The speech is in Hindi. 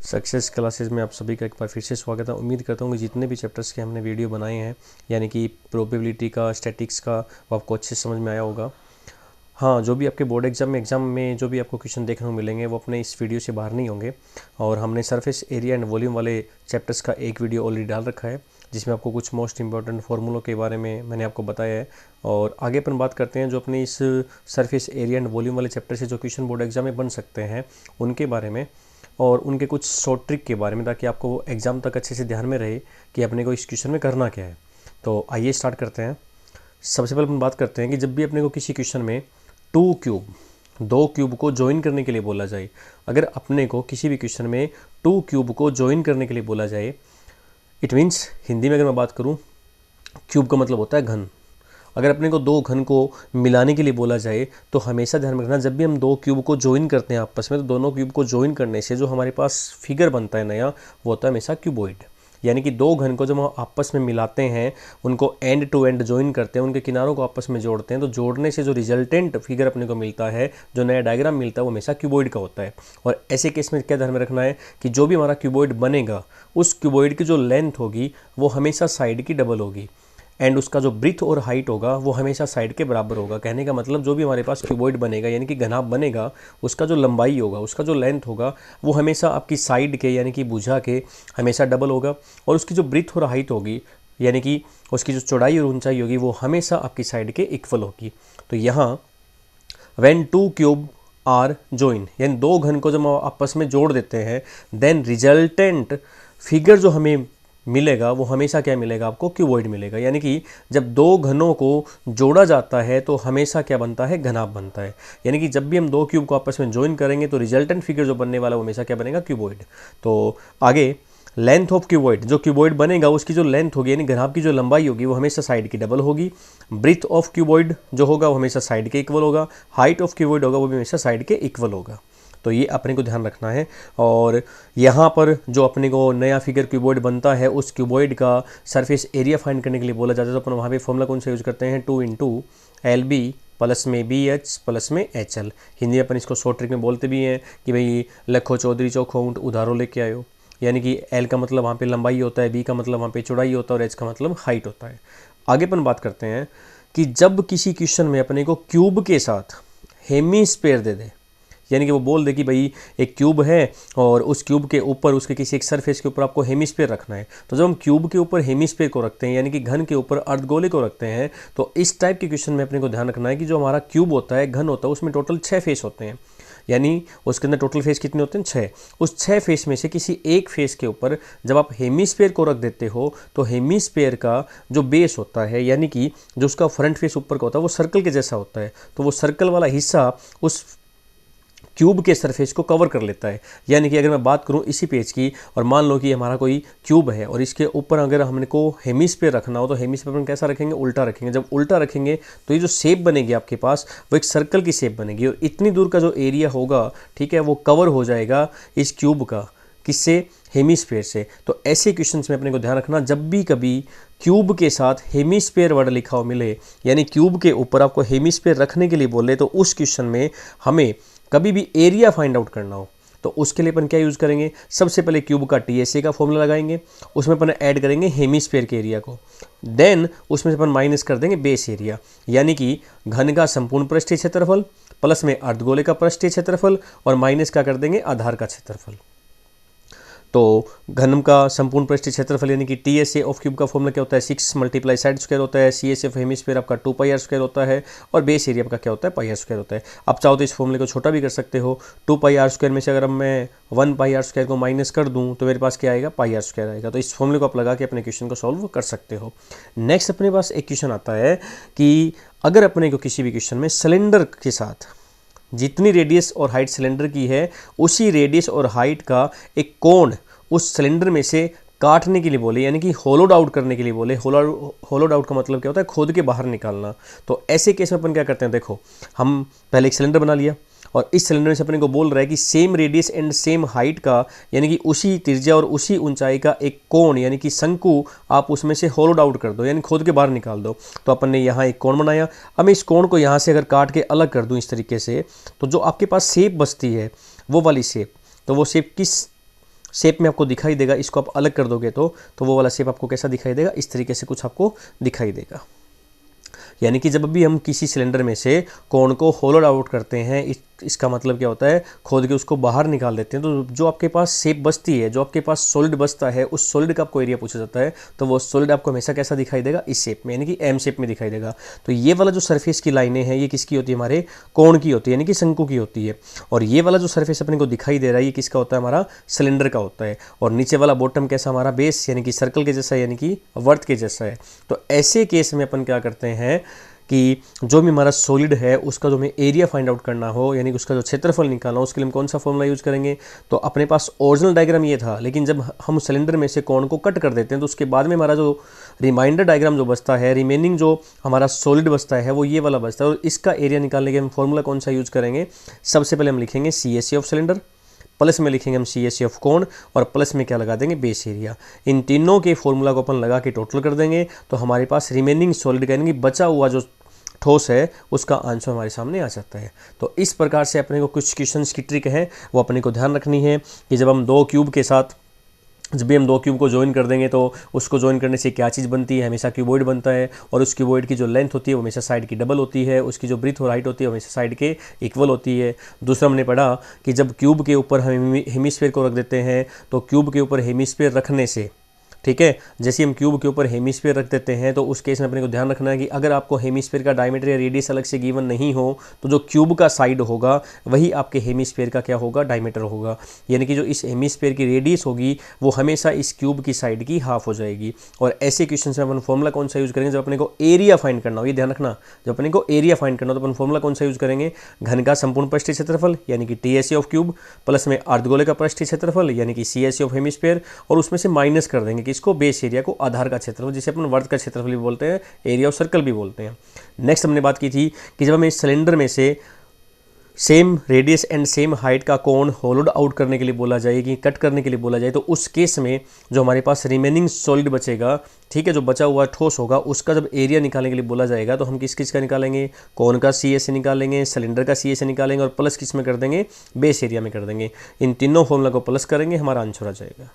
सक्सेस क्लासेस में आप सभी का एक बार फिर से स्वागत है। उम्मीद करता हूँ कि जितने भी चैप्टर्स के हमने वीडियो बनाए हैं, यानी कि प्रोबेबिलिटी का, स्टैटिक्स का, वो आपको अच्छे से समझ में आया होगा। हाँ, जो भी आपके बोर्ड एग्जाम में जो भी आपको क्वेश्चन देखने को मिलेंगे वो अपने इस वीडियो से बाहर नहीं होंगे। और हमने सरफेस एरिया एंड वॉल्यूम वाले चैप्टर्स का एक वीडियो ऑलरेडी डाल रखा है, जिसमें आपको कुछ मोस्ट इंपॉर्टेंट फार्मूलों के बारे में मैंने आपको बताया है। और आगे अपन बात करते हैं जो अपने इस सरफेस एरिया एंड वॉल्यूम वाले चैप्टर से जो क्वेश्चन बोर्ड एग्जाम में बन सकते हैं उनके बारे में, और उनके कुछ शॉर्ट ट्रिक के बारे में, ताकि आपको एग्ज़ाम तक अच्छे से ध्यान में रहे कि अपने को इस क्वेश्चन में करना क्या है। तो आइए स्टार्ट करते हैं। सबसे पहले हम बात करते हैं कि जब भी अपने को किसी क्वेश्चन में दो क्यूब को ज्वाइन करने के लिए बोला जाए, अगर अपने को किसी भी क्वेश्चन में 2 क्यूब को ज्वाइन करने के लिए बोला जाए, इट मीन्स हिंदी में अगर मैं बात करूँ, क्यूब का मतलब होता है घन। अगर अपने को 2 घन को मिलाने के लिए बोला जाए तो हमेशा ध्यान में रखना, जब भी हम 2 क्यूब को ज्वाइन करते हैं आपस में, तो दोनों क्यूब को ज्वाइन करने से जो हमारे पास फिगर बनता है नया, वो होता है हमेशा क्यूबॉइड। यानी कि 2 घन को जब हम आपस में मिलाते हैं, उनको एंड टू एंड ज्वाइन करते हैं, उनके किनारों को आपस में जोड़ते हैं, तो जोड़ने से जो रिजल्टेंट फिगर अपने को मिलता है, जो नया डायग्राम मिलता है, वो हमेशा क्यूबॉइड का होता है। और ऐसे केस में क्या ध्यान में रखना है कि जो भी हमारा क्यूबॉइड बनेगा, उस क्यूबॉइड की जो लेंथ होगी वो हमेशा साइड की डबल होगी, एंड उसका जो ब्रीथ और हाइट होगा वो हमेशा साइड के बराबर होगा। कहने का मतलब जो भी हमारे पास क्यूबॉइड बनेगा, यानी कि घनाभ बनेगा, उसका जो लंबाई होगा, उसका जो लेंथ होगा, वो हमेशा आपकी साइड के यानी कि भुजा के हमेशा डबल होगा। और उसकी जो ब्रीथ और हाइट होगी, यानी कि उसकी जो चौड़ाई और ऊंचाई होगी, वो हमेशा आपकी साइड के इक्वल होगी। तो यहाँ व्हेन 2 क्यूब आर जॉइन, यानी 2 घन को जब हम आपस में जोड़ देते हैं, देन रिजल्टेंट फिगर जो हमें मिलेगा वो हमेशा क्या मिलेगा, आपको क्यूबॉइड मिलेगा। यानी कि जब 2 घनों को जोड़ा जाता है तो हमेशा क्या बनता है, घनाभ बनता है। यानी कि जब भी हम 2 क्यूब को आपस में ज्वाइन करेंगे तो रिजल्टेंट फिगर जो बनने वाला वो हमेशा क्या बनेगा, क्यूबॉइड। तो आगे लेंथ ऑफ क्यूबॉइड, जो क्यूबॉइड बनेगा उसकी जो लेंथ होगी, यानी घनाभ की जो लंबाई होगी, वो हमेशा साइड की डबल होगी। ब्रीथ ऑफ क्यूबॉइड जो होगा वो हमेशा साइड के इक्वल होगा। हाइट ऑफ क्यूबॉइड होगा वो भी हमेशा साइड के इक्वल होगा। तो ये अपने को ध्यान रखना है। और यहाँ पर जो अपने को नया फिगर क्यूबॉइड बनता है, उस क्यूबॉइड का सरफेस एरिया फाइंड करने के लिए बोला जाता है, तो अपन वहाँ पे फॉर्मूला कौन सा यूज करते हैं, 2 × LB प्लस में BH प्लस में HL। हिंदी में अपन इसको शॉर्ट ट्रिक में बोलते भी हैं कि भाई लखो चौधरी चौखो ऊँट उधारो लेके आयो। यानी कि L का मतलब वहाँ पे लंबाई होता है, B का मतलब वहाँ पे चौड़ाई होता है, और H का मतलब हाइट होता है। आगे अपन बात करते हैं कि जब किसी क्वेश्चन में अपने को क्यूब के साथ हेमीस्फीयर दे दे, यानी कि वो बोल दे कि भाई एक क्यूब है और उस क्यूब के ऊपर उसके किसी एक सरफेस के ऊपर आपको हेमीस्फीयर रखना है, तो जब हम क्यूब के ऊपर हेमीस्फीयर को रखते हैं, यानी कि घन के ऊपर अर्धगोले को रखते हैं, तो इस टाइप के क्वेश्चन में अपने को ध्यान रखना है कि जो हमारा क्यूब होता है, घन होता है, उसमें टोटल 6 फेस होते हैं। यानी उसके अंदर टोटल फेस कितने होते हैं, 6। उस 6 फेस में से किसी एक फेस के ऊपर जब आप हेमीस्फीयर को रख देते हो, तो हेमीस्फीयर का जो बेस होता है, यानी कि जो उसका फ्रंट फेस ऊपर का होता है, वो सर्कल के जैसा होता है। तो वो सर्कल वाला हिस्सा उस क्यूब के सरफेस को कवर कर लेता है। यानी कि अगर मैं बात करूं इसी पेज की, और मान लो कि हमारा कोई क्यूब है और इसके ऊपर अगर हमने को हेमीस्फीयर रखना हो, तो हेमीस्फीयर हम कैसा रखेंगे, उल्टा रखेंगे। जब उल्टा रखेंगे तो ये जो शेप बनेगी आपके पास, वो एक सर्कल की शेप बनेगी, और इतनी दूर का जो एरिया होगा, ठीक है, वो कवर हो जाएगा इस क्यूब का, किससे, हेमीस्फीयर से। तो ऐसे क्वेश्चंस में अपने को ध्यान रखना, जब भी कभी क्यूब के साथ हेमीस्फीयर वर्ड लिखा हो मिले, यानी क्यूब के ऊपर आपको हेमीस्फीयर रखने के लिए बोले, तो उस क्वेश्चन में हमें कभी भी एरिया फाइंड आउट करना हो, तो उसके लिए अपन क्या यूज़ करेंगे, सबसे पहले क्यूब का TSA का फॉर्मूला लगाएंगे, उसमें अपन ऐड करेंगे हेमीस्फीयर के एरिया को, देन उसमें से अपन माइनस कर देंगे बेस एरिया, यानी कि घन का संपूर्ण पृष्ठीय क्षेत्रफल प्लस में अर्धगोले का पृष्ठीय क्षेत्रफल, और माइनस का कर देंगे आधार का क्षेत्रफल। तो घन का संपूर्ण पृष्ठीय क्षेत्रफल यानी कि TSA ऑफ क्यूब का फॉर्मूला क्या होता है, 6 × साइड स्क्वायर होता है, CSA ऑफ हेमीस्फीयर आपका 2πr² होता है, और बेस एरिया आपका क्या होता है, πr² होता है। आप चाहो तो इस फॉर्मूले को छोटा भी कर सकते हो। 2πr² में से अगर मैं 1πr² को माइनस कर दूं तो मेरे पास क्या आएगा, πr² आएगा। तो इस फॉर्मूले को आप लगा के अपने क्वेश्चन को सॉल्व कर सकते हो। नेक्स्ट अपने पास एक क्वेश्चन आता है कि अगर अपने को किसी भी क्वेश्चन में सिलेंडर के साथ जितनी रेडियस और हाइट सिलेंडर की है, उसी रेडियस और हाइट का एक कोण उस सिलेंडर में से काटने के लिए बोले, यानी कि होलोड आउट करने के लिए बोले। होलोड आउट का मतलब क्या होता है, खोद के बाहर निकालना। तो ऐसे केस में अपन क्या करते हैं, देखो हम पहले एक सिलेंडर बना लिया, और इस सिलेंडर से अपने को बोल रहा है कि same radius and same height का, यानी कि उसी त्रिज्या और उसी ऊंचाई का एक कोण, यानी कि शंकु, आप उसमें से होलोड आउट कर दो, यानी खोद के बाहर निकाल दो। तो अपन ने यहाँ एक कोण बनाया। अब मैं इस कोण को यहाँ से अगर काट के अलग कर दूँ इस तरीके से, तो जो आपके पास शेप बचती है वो वाली शेप, तो वो शेप किस शेप में आपको दिखाई देगा। इसको आप अलग कर दोगे तो वो वाला शेप आपको कैसा दिखाई देगा, इस तरीके से कुछ आपको दिखाई देगा। यानी कि जब भी हम किसी सिलेंडर में से कोण को होलो आउट करते हैं, इसका मतलब क्या होता है, खोद के उसको बाहर निकाल देते हैं, तो जो आपके पास शेप बचती है, जो आपके पास सॉलिड बचता है, उस सॉलिड का आपको एरिया पूछा जाता है। तो वो सॉलिड आपको हमेशा कैसा दिखाई देगा, इस शेप में, यानी कि एम शेप में दिखाई देगा। तो ये वाला जो सरफेस की लाइनें हैं, ये किसकी होती है, हमारे कोण की होती है, यानी कि शंकु की होती है। और ये वाला जो सरफेस अपने को दिखाई दे रहा है, ये किसका होता है, हमारा सिलेंडर का होता है। और नीचे वाला बॉटम कैसा, हमारा बेस, यानी कि सर्कल के जैसा, यानी कि वर्त के जैसा है। तो ऐसे केस में अपन क्या करते हैं कि जो भी हमारा सॉलिड है उसका जो हमें एरिया फाइंड आउट करना हो, यानी कि उसका जो क्षेत्रफल निकालना हो, उसके लिए हम कौन सा फॉर्मूला यूज करेंगे। तो अपने पास ओरिजिनल डायग्राम ये था, लेकिन जब हम सिलेंडर में से कोण को कट कर देते हैं तो उसके बाद में हमारा जो रिमाइंडर डायग्राम जो बचता है, रिमेनिंग जो हमारा सॉलिड बचता है, वो ये वाला बचता है। और इसका एरिया निकालने के हम फॉर्मूला कौन सा यूज करेंगे, सबसे पहले हम लिखेंगे CSE ऑफ सिलेंडर, प्लस में लिखेंगे हम CSE ऑफ कोण, और प्लस में क्या लगा देंगे, बेस एरिया। इन तीनों के फॉर्मूला को अपन लगा के टोटल कर देंगे, तो हमारे पास रिमेनिंग सॉलिड का, यानी कि बचा हुआ जो ठोस है, उसका आंसर हमारे सामने आ जाता है। तो इस प्रकार से अपने को कुछ क्वेश्चंस की ट्रिक है, वो अपने को ध्यान रखनी है कि जब हम दो क्यूब के साथ, जब भी हम दो क्यूब को ज्वाइन कर देंगे तो उसको ज्वाइन करने से क्या चीज़ बनती है, हमेशा क्यूबॉइड बनता है। और उस क्यूबॉइड की जो लेंथ होती है वो हमेशा साइड की डबल होती है, उसकी जो ब्रीथ और हाइट होती है वो हमेशा साइड के इक्वल होती है। दूसरा हमने पढ़ा कि जब क्यूब के ऊपर हम हेमिस्फीयर को रख देते हैं, तो क्यूब के ऊपर हेमिस्फीयर रखने से, ठीक है, जैसे हम क्यूब के ऊपर हेमिस्फीयर रख देते हैं, तो उस केस में अपने को ध्यान रखना है कि अगर आपको हेमिस्फीयर का डायमीटर या रेडियस अलग से गिवन नहीं हो, तो जो क्यूब का साइड होगा वही आपके हेमिस्फीयर का क्या होगा, डायमीटर होगा। यानी कि जो इस हेमिस्फीयर की रेडियस होगी वो हमेशा इस क्यूब की साइड की हाफ हो जाएगी। और ऐसे क्वेश्चन में अपन फॉर्मूला कौन सा यूज करेंगे, जब अपने को एरिया फाइंड करना हो, ये ध्यान रखना, जब अपने को एरिया फाइंड करना हो तो अपन फॉर्मूला कौन सा यूज करेंगे, घन का संपूर्ण पृष्ठीय क्षेत्रफल, यानी कि TSE ऑफ क्यूब, प्लस में अर्धगोले का पृष्ठीय क्षेत्रफल, यानी कि CSE ऑफ हेमिस्फीयर, और उसमें से माइनस कर देंगे कि इसको बेस एरिया, आधार का क्षेत्रफल, जिसे अपन वर्त का क्षेत्रफल भी बोलते हैं, एरिया ऑफ सर्कल भी बोलते हैं। नेक्स्ट हमने बात की थी कि जब हमें इस सिलेंडर में से same radius and same height का कोण होलोड आउट करने के लिए बोला जाए, कि कट करने के लिए बोला जाए, तो उस केस में जो हमारे पास रिमेनिंग सॉलिड बचेगा, ठीक है, जो बचा हुआ ठोस होगा, उसका जब एरिया निकालने के लिए बोला जाएगा तो हम किस किस का निकालेंगे, कोण का CSE निकालेंगे, सिलेंडर का CSE निकालेंगे, और प्लस किस में कर देंगे, बेस एरिया में कर देंगे। इन तीनों फॉर्मूला को प्लस करेंगे, हमारा आंसर आ जाएगा।